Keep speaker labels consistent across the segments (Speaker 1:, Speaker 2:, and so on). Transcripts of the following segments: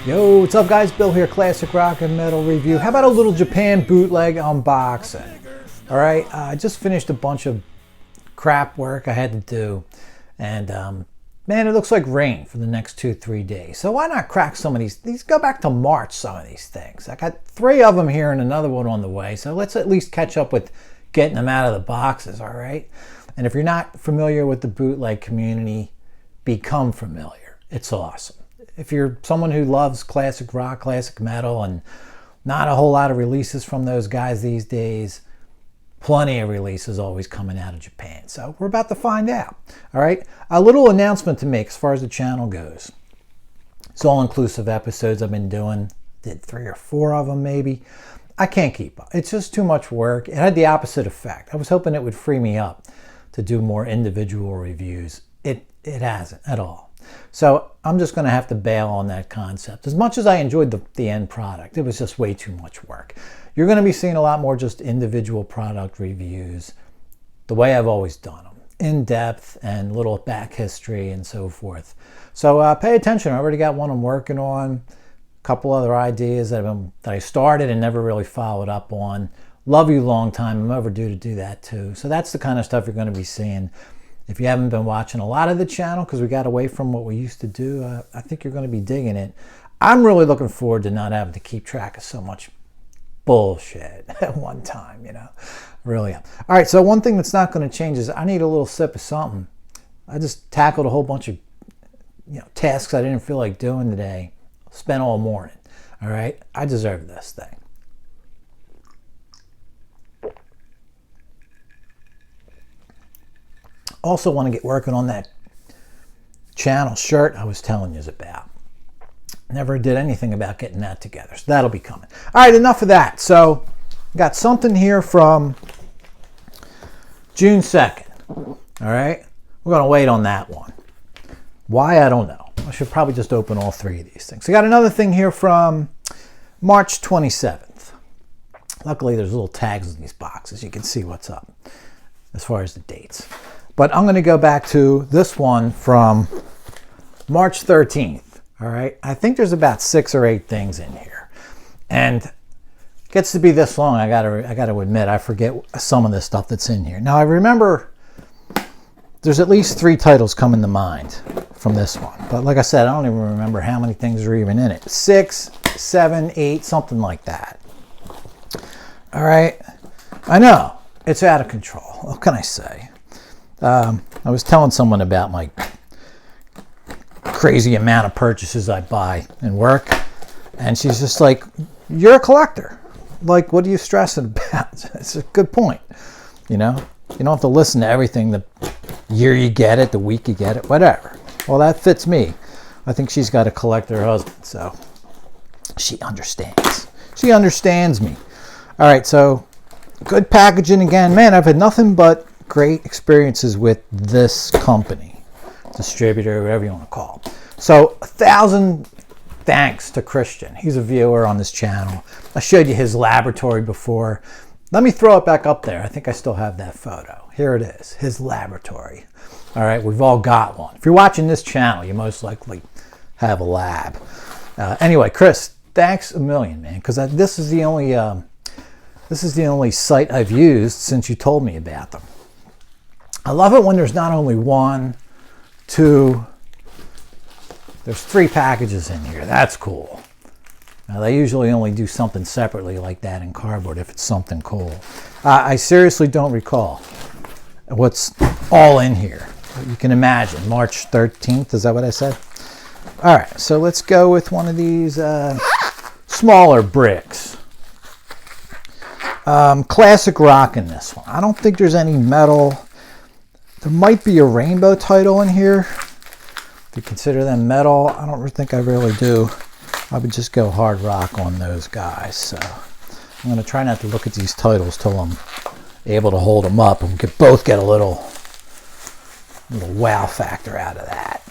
Speaker 1: Yo, what's up guys? Bill here, Classic Rock and Metal Review. How about a little Japan bootleg unboxing? Alright, I just finished a bunch of crap work I had to do. And man, it looks like rain for the next 2-3 days. So why not crack some of these go back to March, some of these things. I got 3 of them here and another one on the way. So let's at least catch up with getting them out of the boxes, alright? And if you're not familiar with the bootleg community, become familiar. It's awesome. If you're someone who loves classic rock, classic metal, and not a whole lot of releases from those guys these days, plenty of releases always coming out of Japan. So we're about to find out. All right, a little announcement to make as far as the channel goes. It's all-inclusive episodes I've been doing. Did 3 or 4 of them maybe. I can't keep up. It's just too much work. It had the opposite effect. I was hoping it would free me up to do more individual reviews. It hasn't at all. So I'm just going to have to bail on that concept. As much as I enjoyed the end product, it was just way too much work. You're going to be seeing a lot more just individual product reviews, the way I've always done them, in depth and little back history and so forth. So pay attention. I already got one I'm working on, a couple other ideas that I started and never really followed up on. Love you long time. I'm overdue to do that too. So that's the kind of stuff you're going to be seeing. If you haven't been watching a lot of the channel because we got away from what we used to do, I think you're going to be digging it. I'm really looking forward to not having to keep track of so much bullshit at one time, you know. Really am. All right, so one thing that's not going to change is I need a little sip of something. I just tackled a whole bunch of tasks I didn't feel like doing today. Spent all morning. All right, I deserve this thing. Also want to get working on that channel shirt I was telling you about. Never did anything about getting that together, so that'll be coming. All right, enough of that. So got something here from June 2nd. All right, we're going to wait on that one. Why, I don't know. I should probably just open all 3 of these things. I got another thing here from March 27th. Luckily, there's little tags in these boxes. You can see what's up as far as the dates. But I'm going to go back to this one from March 13th. All right. I think there's about 6 or 8 things in here. And it gets to be this long, I got to admit, I forget some of the stuff that's in here. Now, I remember there's at least 3 titles coming to mind from this one. But like I said, I don't even remember how many things are even in it. 6, 7, 8, something like that. All right. I know. It's out of control. What can I say? I was telling someone about my crazy amount of purchases I buy and work, and she's just like, you're a collector. Like, what are you stressing about? It's a good point. You know, you don't have to listen to everything the year you get it, the week you get it, whatever. Well, that fits me. I think she's got a collector husband, so she understands. She understands me. All right, so good packaging again. Man, I've had nothing but great experiences with this company, distributor, whatever you want to call it. So 1,000 thanks to Christian. He's a viewer on this channel. I showed you his laboratory before. Let me throw it back up there. I think I still have that photo. Here it is, his laboratory. All right, we've all got one. If you're watching this channel, you most likely have a lab. Anyway, Chris, thanks a million, man, because this is the only site I've used since you told me about them. I love it when there's not only 1, 2, there's 3 packages in here. That's cool. Now, they usually only do something separately like that in cardboard if it's something cool. I seriously don't recall what's all in here. You can imagine, March 13th, is that what I said? All right, so let's go with one of these smaller bricks. Classic rock in this one. I don't think there's any metal. There might be a rainbow title in here. If you consider them metal, I don't think I really do. I would just go hard rock on those guys. So I'm going to try not to look at these titles till I'm able to hold them up and both get a little wow factor out of that.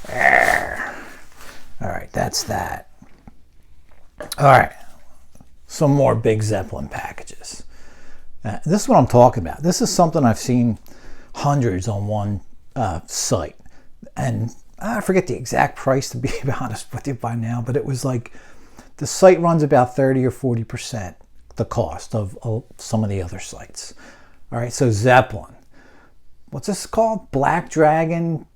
Speaker 1: There. All right, that's that. All right, some more big Zeppelin packages. This is what I'm talking about. This is something I've seen hundreds on one site, and I forget the exact price, to be honest with you by now, but it was like the site runs about 30 or 40% the cost of some of the other sites. All right, so Zeppelin. What's this called? Black Dragon,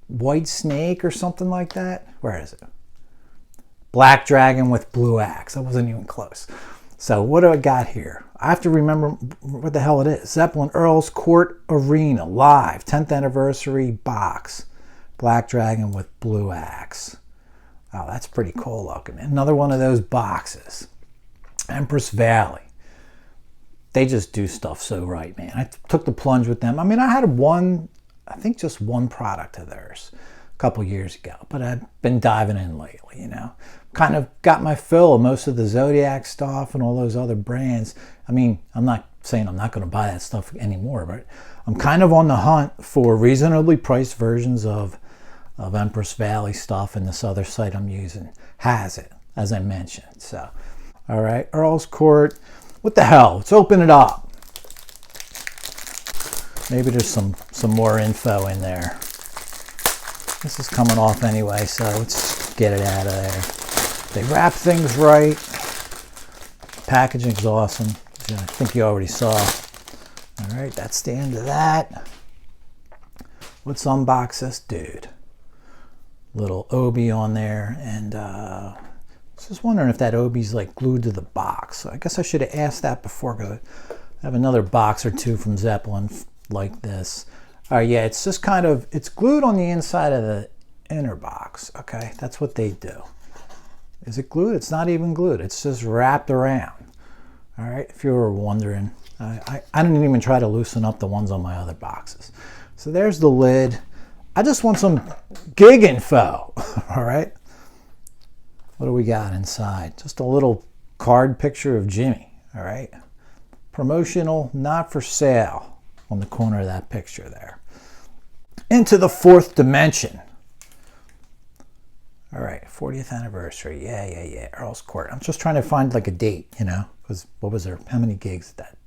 Speaker 1: White Snake, or something like that? Where is it? Black Dragon with Blue Axe. I wasn't even close. So what do I got here? I have to remember what the hell it is. Zeppelin Earl's Court Arena Live 10th Anniversary Box. Black Dragon with Blue Axe. Oh, that's pretty cool looking. Another one of those boxes. Empress Valley. They just do stuff so right, man. I took the plunge with them. I mean, I had I think just one product of theirs a couple years ago, but I've been diving in lately, you know. Kind of got my fill of most of the Zodiac stuff and all those other brands. I mean, I'm not saying I'm not going to buy that stuff anymore, but I'm kind of on the hunt for reasonably priced versions of Empress Valley stuff, and this other site I'm using has it, as I mentioned. So, all right, Earl's Court. What the hell? Let's open it up. Maybe there's some more info in there. This is coming off anyway, so let's get it out of there. They wrap things right. Packaging's awesome. I think you already saw. All right, that's the end of that. Let's unbox this dude. Little Obi on there, and I was just wondering if that Obi's like glued to the box. So I guess I should have asked that before, because I have another box or two from Zeppelin like this. All right, yeah, it's just kind of, it's glued on the inside of the inner box. Okay, that's what they do. Is it glued? It's not even glued. It's just wrapped around. All right, if you were wondering. I didn't even try to loosen up the ones on my other boxes. So there's the lid. I just want some gig info. All right. What do we got inside? Just a little card picture of Jimmy. All right. Promotional, not for sale on the corner of that picture there. Into the fourth dimension. All right, 40th anniversary. Yeah. Earl's Court. I'm just trying to find like a date, you know, because what was there? How many gigs that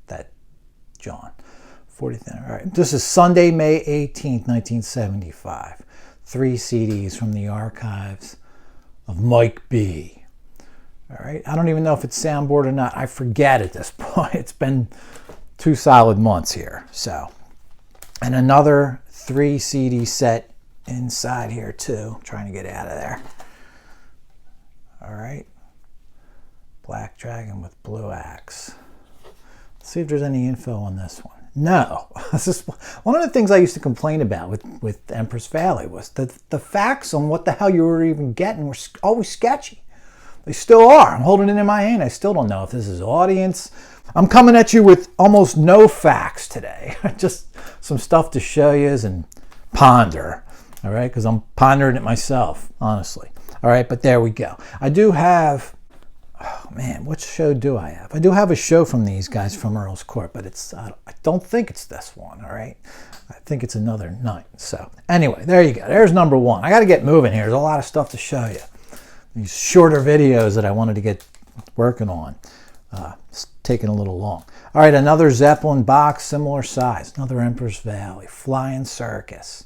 Speaker 1: John? 40th anniversary. All right. This is Sunday, May 18th, 1975. 3 CDs from the archives of Mike B. All right. I don't even know if it's soundboard or not. I forget at this point. It's been 2 solid months here. So, and another 3 CD set inside here too. I'm trying to get out of there. All right. Black Dragon with Blue Axe. Let's see if there's any info on this one. No. This is one of the things I used to complain about with Empress Valley, was that the facts on what the hell you were even getting were always sketchy. They still are. I'm holding it in my hand. I still don't know if this is audience. I'm coming at you with almost no facts today. Just some stuff to show you and ponder. All right, because I'm pondering it myself, honestly. All right, but there we go. I do have, oh man, what show do I have? I do have a show from these guys from Earl's Court, but it's I don't think it's this one, all right? I think it's another night. So anyway, there you go. There's number one. I got to get moving here. There's a lot of stuff to show you. These shorter videos that I wanted to get working on. It's taking a little long. All right, another Zeppelin box, similar size. Another Empress Valley, Flying Circus.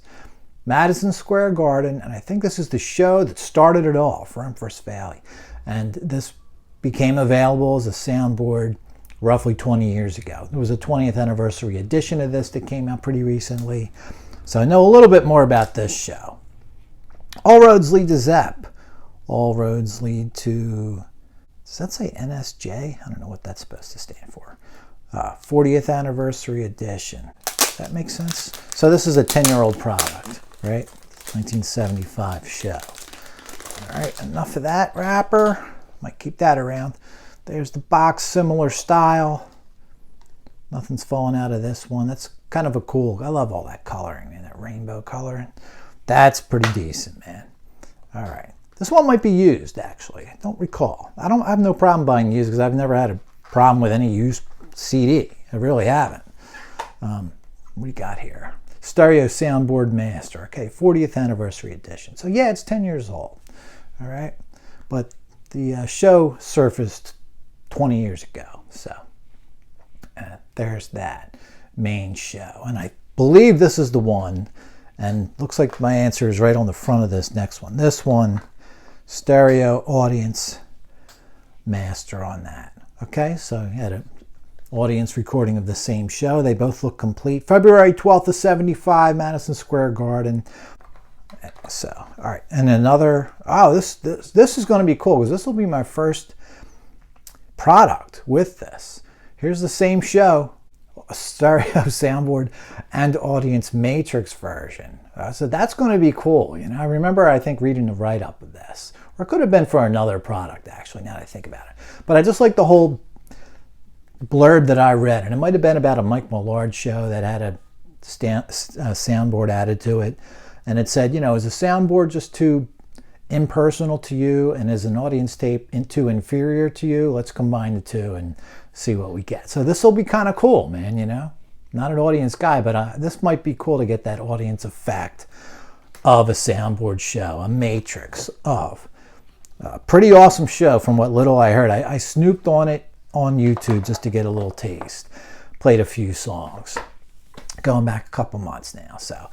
Speaker 1: Madison Square Garden, and I think this is the show that started it all for Empress Valley. And this became available as a soundboard roughly 20 years ago. There was a 20th anniversary edition of this that came out pretty recently. So I know a little bit more about this show. All roads lead to Zepp. All roads lead to, does that say NSJ? I don't know what that's supposed to stand for. 40th anniversary edition. That makes sense? So this is a 10-year-old product, right? 1975 show. All right, enough of that wrapper. Might keep that around. There's the box, similar style. Nothing's falling out of this one. That's kind of a cool, I love all that coloring and that rainbow coloring. That's pretty decent, man. All right. This one might be used, actually. I don't recall. I have no problem buying used because I've never had a problem with any used CD. I really haven't. What do you got here? Stereo Soundboard Master. Okay, 40th anniversary edition. So yeah, it's 10 years old. All right. But the show surfaced 20 years ago. So there's that main show. And I believe this is the one. And looks like my answer is right on the front of this next one. This one, stereo audience master on that. Okay, so you had an audience recording of the same show. They both look complete. February 12th of 75, Madison Square Garden. So, all right, and another, oh, this is going to be cool because this will be my first product with this. Here's the same show, a stereo soundboard and audience matrix version. So that's going to be cool. You know, I remember, I think, reading the write-up of this, or it could have been for another product, actually, now that I think about it. But I just like the whole blurb that I read, and it might have been about a Mike Millard show that had a soundboard added to it. And it said, you know, is a soundboard just too impersonal to you, and is an audience tape too inferior to you? Let's combine the two and see what we get. So this will be kind of cool, man, you know. Not an audience guy, but this might be cool to get that audience effect of a soundboard show, a matrix of. A pretty awesome show from what little I heard. I snooped on it on YouTube just to get a little taste. Played a few songs. Going back a couple months now, so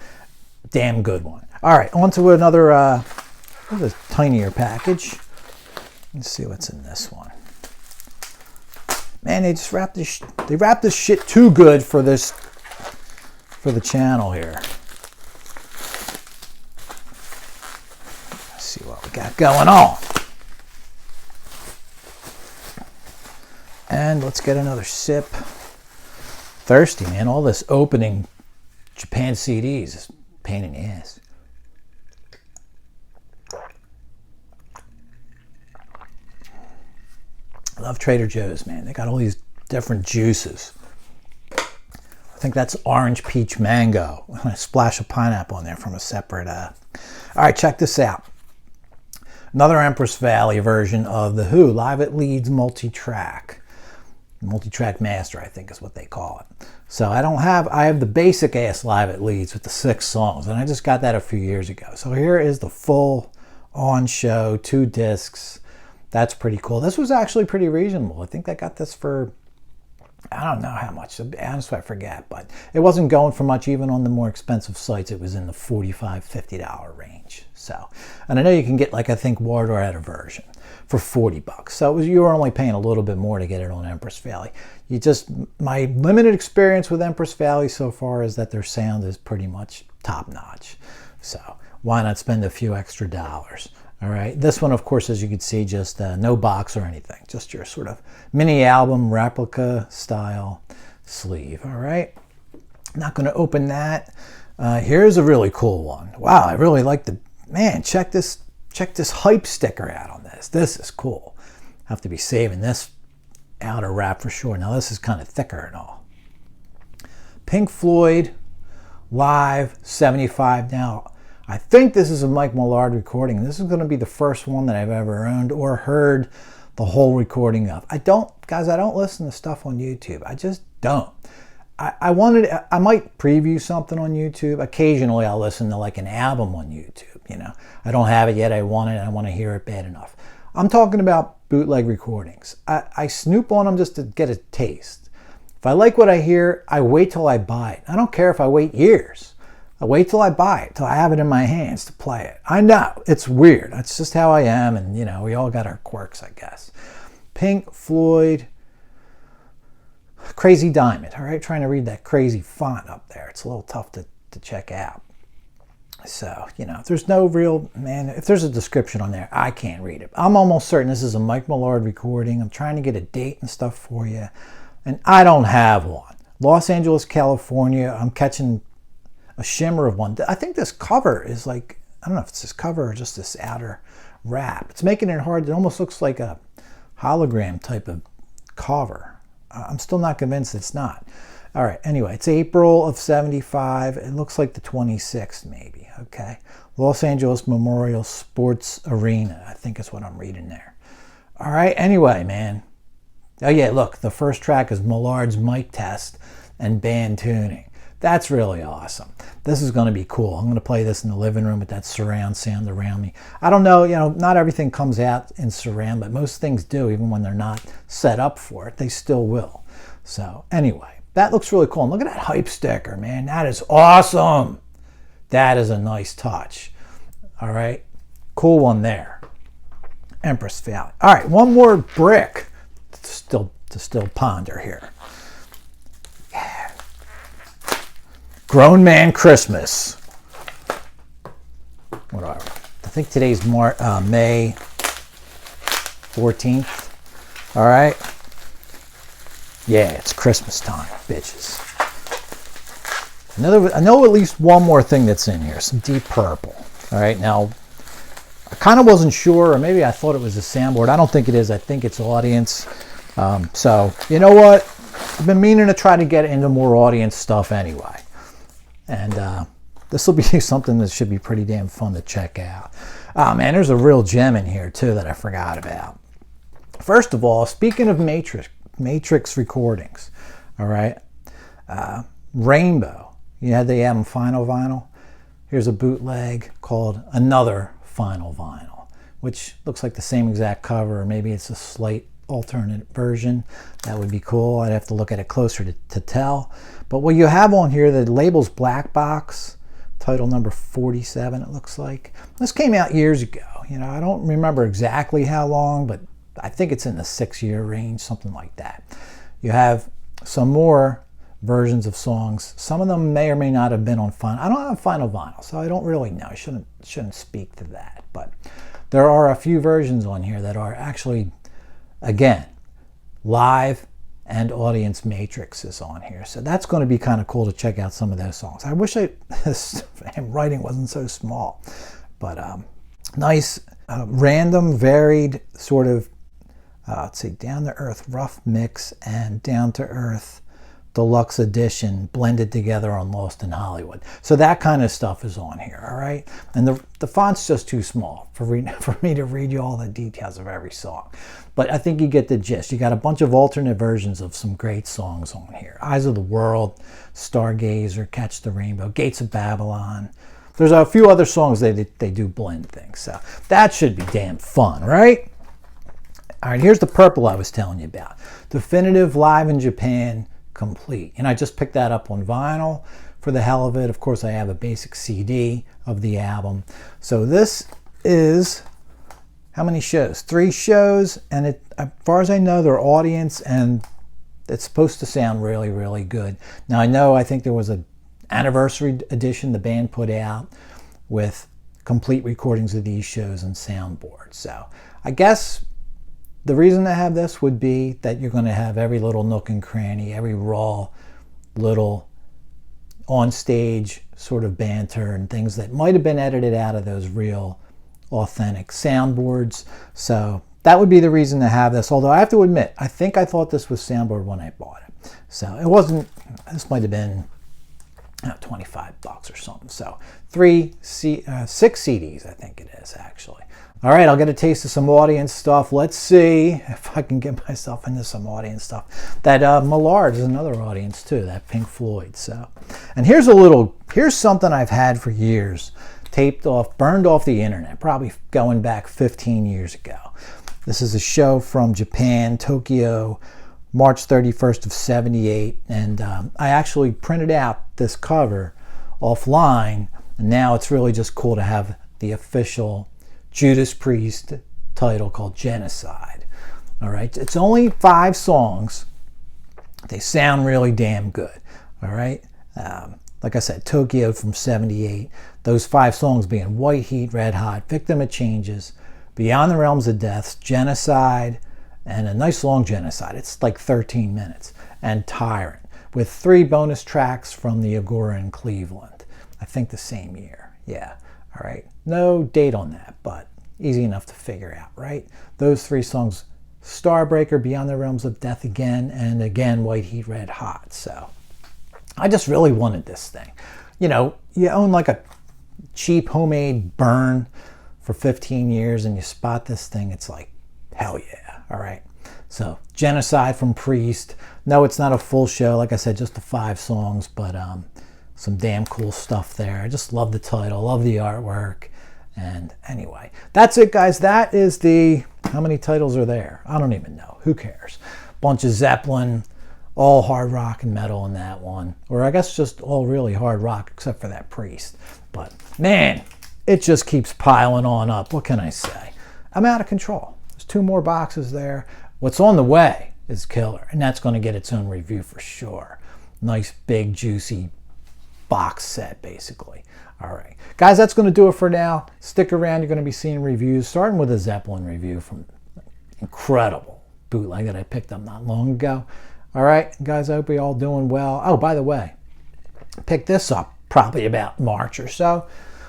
Speaker 1: damn good one. All right, on to another, a tinier package. Let's see what's in this one. Man, they just wrapped this shit too good for the channel here. Let's see what we got going on. And let's get another sip. Thirsty, man. All this opening Japan CDs is a pain in the ass. I love Trader Joe's, man. They got all these different juices. I think that's orange, peach, mango. I'm going to splash a pineapple in there from a separate... All right, check this out. Another Empress Valley version of The Who, live at Leeds multi-track. Multi-track master, I think is what they call it. So I have the basic ass live at Leeds with the 6 songs, and I just got that a few years ago. So here is the full on show, 2 discs. That's pretty cool. This was actually pretty reasonable. I think I got this for, I don't know how much. Honestly, I forget, but it wasn't going for much. Even on the more expensive sites, it was in the $45, $50 range. So, and I know you can get, like, I think Wardor had a version for $40. So you were only paying a little bit more to get it on Empress Valley. My limited experience with Empress Valley so far is that their sound is pretty much top notch. So why not spend a few extra dollars? All right. This one, of course, as you can see, just no box or anything. Just your sort of mini album replica style sleeve. All right. Not going to open that. Here's a really cool one. Wow. I really like man, check this hype sticker out on this. This is cool. Have to be saving this outer wrap for sure. Now this is kind of thicker and all. Pink Floyd live 75. Now I think this is a Mike Millard recording. This is going to be the first one that I've ever owned or heard the whole recording of. I don't listen to stuff on YouTube. I just don't. I might preview something on YouTube. Occasionally I'll listen to like an album on YouTube, you know. I don't have it yet. I want it. I want to hear it bad enough. I'm talking about bootleg recordings. I snoop on them just to get a taste. If I like what I hear, I wait till I buy it. I don't care if I wait years. I wait till I buy it, till I have it in my hands to play it. I know, it's weird. That's just how I am, and you know, we all got our quirks, I guess. Pink Floyd, Crazy Diamond, all right? Trying to read that crazy font up there. It's a little tough to check out. So, you know, if there's no real, man, if there's a description on there, I can't read it. I'm almost certain this is a Mike Millard recording. I'm trying to get a date and stuff for you, and I don't have one. Los Angeles, California, I'm catching a shimmer of one. I think this cover is like, I don't know if it's this cover or just this outer wrap. It's making it hard. It almost looks like a hologram type of cover. I'm still not convinced it's not. All right, anyway, it's April of 75. It looks like the 26th maybe, okay? Los Angeles Memorial Sports Arena, I think is what I'm reading there. All right, anyway, man. Oh yeah, look, the first track is Millard's mic test and band tuning. That's really awesome. This is going to be cool. I'm going to play this in the living room with that surround sound around me. I don't know, you know, not everything comes out in surround, but most things do, even when they're not set up for it. They still will. So anyway, that looks really cool. And look at that hype sticker, man. That is awesome. That is a nice touch. All right, cool one there. Empress Valley. All right, one more brick to still ponder here. Yeah. Grown Man Christmas. Whatever. I think today's May 14th. All right. Yeah, it's Christmas time, bitches. I know at least one more thing that's in here, some Deep Purple. All right, now I kind of wasn't sure, or maybe I thought it was a soundboard. I don't think it is. I think it's audience. So you know what? I've been meaning to try to get into more audience stuff anyway, and this will be something that should be pretty damn fun to check out. Oh man, there's a real gem in here too that I forgot about. First of all, speaking of Matrix recordings, all right, Rainbow. You had the album Final Vinyl. Here's a bootleg called Another Final Vinyl, which looks like the same exact cover, or maybe it's a slight alternate version. That would be cool. I'd have to look at it closer to tell. But what you have on here, the label's Black Box, title number 47, it looks like. This came out years ago. You know, I don't remember exactly how long, but I think it's in the 6-year range, something like that. You have some more versions of songs. Some of them may or may not have been on Final. I don't have Final Vinyl, so I don't really know. I shouldn't speak to that. But there are a few versions on here that are actually, again, live and audience matrices on here. So that's going to be kind of cool to check out some of those songs. I wish this writing wasn't so small. But nice, random, varied sort of, let's see, Down to Earth rough mix and Down to Earth deluxe edition blended together on Lost in Hollywood. So that kind of stuff is on here, all right? And the font's just too small for me to read you all the details of every song. But I think you get the gist. You got a bunch of alternate versions of some great songs on here. Eyes of the World, Stargazer, Catch the Rainbow, Gates of Babylon. There's a few other songs they do blend things. So that should be damn fun, right? All right, here's the purple I was telling you about. Definitive Live in Japan Complete. And I just picked that up on vinyl for the hell of it. Of course, I have a basic CD of the album. So this is, how many shows? 3 shows, and as far as I know, they're audience, and it's supposed to sound really, really good. Now, I think there was an anniversary edition the band put out with complete recordings of these shows and soundboards. So I guess the reason to have this would be that you're going to have every little nook and cranny, every raw little on-stage sort of banter and things that might have been edited out of those real authentic soundboards. So that would be the reason to have this. Although I have to admit, I think I thought this was soundboard when I bought it. So it wasn't, this might have been $25 or something. So 6 CDs, I think it is actually. All right, I'll get a taste of some audience stuff. Let's see if I can get myself into some audience stuff. That Millard is another audience too, that Pink Floyd. So, and here's something I've had for years, taped off, burned off the internet, probably going back 15 years ago. This is a show from Japan, Tokyo, March 31st of 78. And I actually printed out this cover offline. And now it's really just cool to have the official Judas Priest title called Genocide. All right, it's only 5 songs. They sound really damn good. All right, like I said, Tokyo from 78. Those 5 songs being White Heat, Red Hot, Victim of Changes, Beyond the Realms of Death, Genocide, and a nice long Genocide. It's like 13 minutes. And Tyrant, with 3 bonus tracks from the Agora in Cleveland. I think the same year. Yeah. All right, no date on that, but easy enough to figure out, right? Those 3 songs, Starbreaker, Beyond the Realms of Death again, and again, White Heat, Red Hot. So I just really wanted this thing. You know, you own like a cheap homemade burn for 15 years and you spot this thing, it's like, hell yeah, all right? So Genocide from Priest. No, it's not a full show. Like I said, just the 5 songs, but some damn cool stuff there. I just love the title, love the artwork. And anyway, that's it, guys. That is how many titles are there? I don't even know. Who cares? Bunch of Zeppelin, all hard rock and metal in that one. Or I guess just all really hard rock except for that Priest. But man, it just keeps piling on up. What can I say? I'm out of control. There's 2 more boxes there. What's on the way is killer, and that's going to get its own review for sure. Nice, big, juicy box set, basically. All right, guys, that's going to do it for now. Stick around. You're going to be seeing reviews, starting with a Zeppelin review from incredible bootleg that I picked up not long ago. All right, guys, I hope you're all doing well. Oh, by the way, picked this up probably about March or so.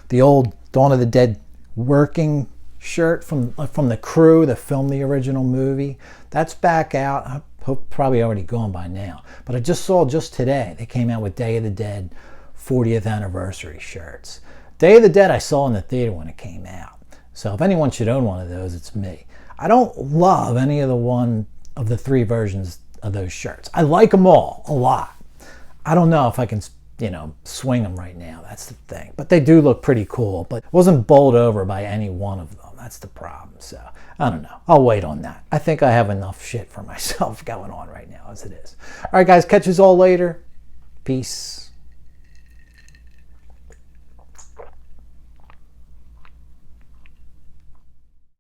Speaker 1: The old Dawn of the Dead working shirt from the crew that filmed the original movie. That's back out. I hope probably already gone by now. But I just saw just today they came out with Day of the Dead 40th anniversary shirts. Day of the Dead I saw in the theater when it came out. So if anyone should own one of those, it's me. I don't love any of the 3 versions of those shirts. I like them all a lot. I don't know if I can, swing them right now. That's the thing. But they do look pretty cool. But it wasn't bowled over by any one of them. That's the problem. So I don't know. I'll wait on that. I think I have enough shit for myself going on right now as it is. All right, guys. Catch us all later. Peace.